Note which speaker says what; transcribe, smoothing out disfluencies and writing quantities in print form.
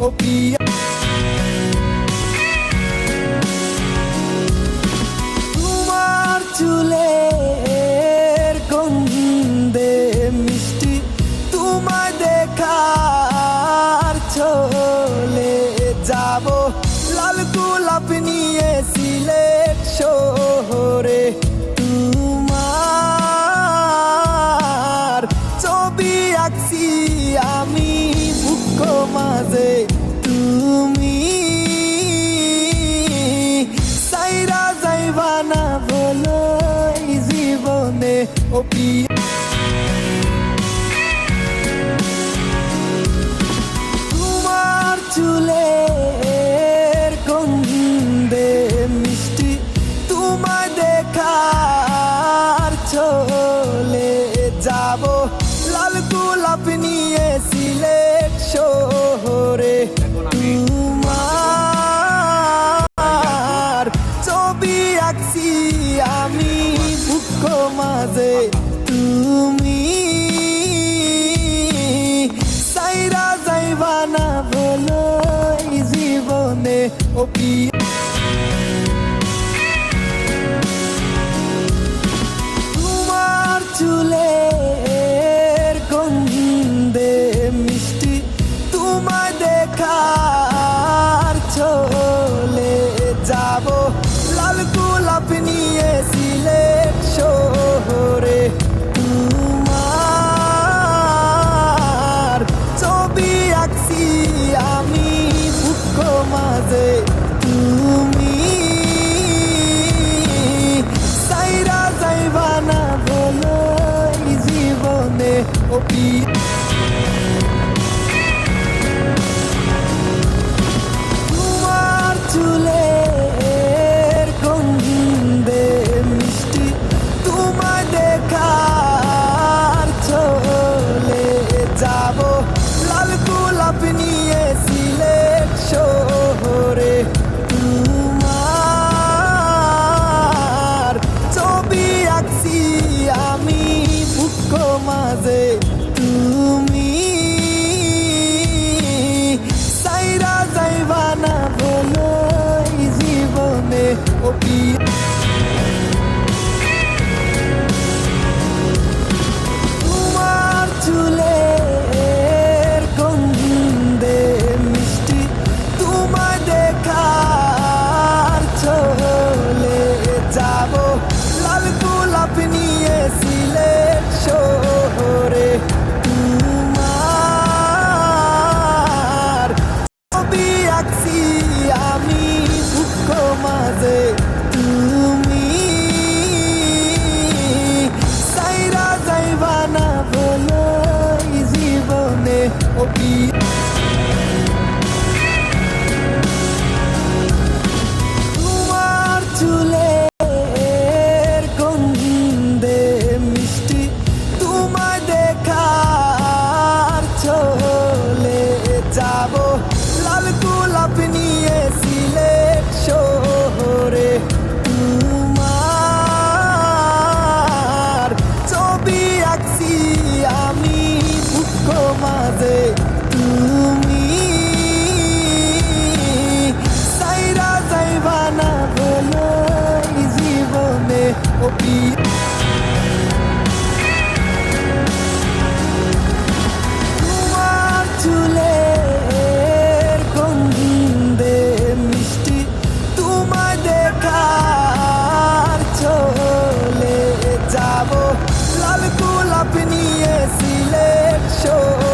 Speaker 1: ও পিয়া তোমার চুলের গন্ধে মিষ্টি তোমায় দেখার চলে যাব লাল গোলাপ নিয়ে সিলেট শহরে তোমার ছবি আঁকছি আমি বুক মাঝে তুমি সাইরা যাইবা না বলো এই জীবনে ও পিয়া তোমার চুলের গন্ধে মিষ্টি তোমায় দেখার চলে যাব লাল গোলাপ নিয়ে সিলেট শহরে তোমার ছবি আঁকছি আমি বুক মাঝে তুমি সাইরা যাইবা না বলো এই জীবনে ও পিয়া তোমার চুলের গন্ধে মিষ্টি তোমায় দেখার চলে যাব লাল গোলাপ নিয়ে সিলেট শহরে তোমার ছবি আঁকছি আমি বুক মাঝে তুমি সাইরা যাইবা না বলো এই জীবনে ও পিয়া তোমার চুলের গন্ধে মিষ্টি তোমায় দেখার চলে যাব লাল গোলাপ নিয়ে সিলেট শহরে তোমার ছবি আঁকছি আমি বুক মাঝে তুমি সাইরা যাইবা না বলো এই জীবনে ও পিয়া তোমার চুলের গন্ধে মিষ্টি তোমায় দেখার চলে যাব লাল গোলাপ নিয়ে সিলেট শহরে তোমার ছবি আঁকছি আমি বুক মাঝে তুমি সাইরা যাইবা না বলো এই জীবনে ও পিয়া তোমার চুলের গন্ধে মিষ্টি তোমায় দেখার চলে যাব লাল গোলাপ নিয়ে সিলেট শহরে তোমার ছবি আঁকছি আমি বুক মাঝে তুমি সাইরা যাইবা না বলো এই জীবনে ও পিয়া তোমার চুলের গন্ধে মিষ্টি তোমায় দেখার চলে যাব লাল গোলাপ নিয়ে সিলেট শহরে